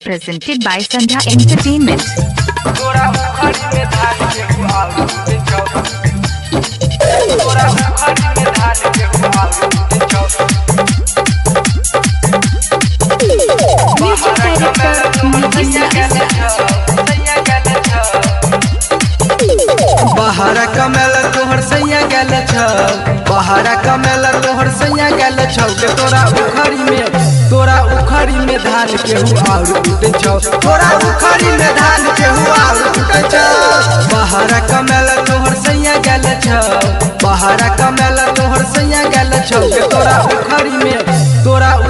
Presented by Sandhya Entertainment. Music director बहारा कमेला तोहर सैया गेल छ बहारा कमेला तोहर सैया गेल छ के तोरा उखड़ी में धान केहू और उठे छ तोरा उखड़ी में धान केहू और उठे छ बहारा कमेला तोहर सैया गेल छ बहारा कमेला तोहर सैया गेल छ के तोरा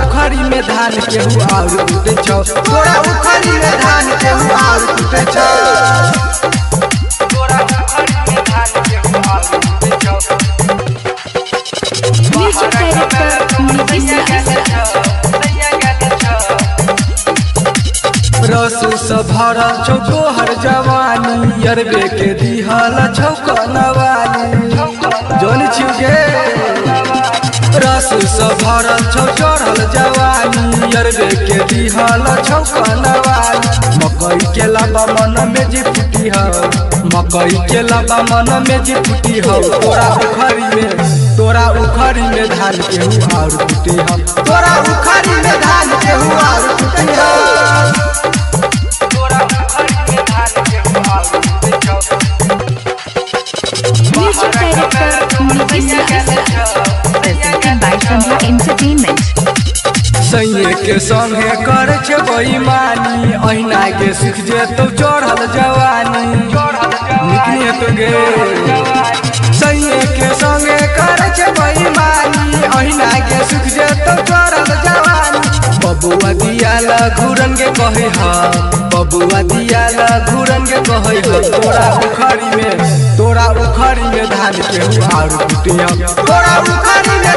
उखड़ी में धान केहू और उठे छ तोरा उखड़ी में धान केहू और उठे छ Music रसू से भरल छौ तोहर जवानी अरबे के दिहल छौ कनवानी जोन छुगे रसू से भरल छौ चढ़ल जवानी अरबे के दिहल छौ कनवानी मकई के लाबा मन में जी फूटी हो मकई के लाबा मन में जी फूटी हो तोरा उखड़ी में धान केहू और फूटी हो तोरा उखड़ी में धान केहू और फूटी हो Music director Presented by Sandhya Entertainment. सैये के संगे कर छे बेईमानी अहिना के सीख जे तो चढ़ल जवानी निकले तो गे सैये के संगे कर छे बेईमानी अहिना के सीख जे तो चढ़ल जवानी बबुआ दियाला घुरन के कहे हा बबुआ दियाला घुरन के कहे हा तोरा उखड़ी में धान केहू और कुटिया तोरा उखड़ी में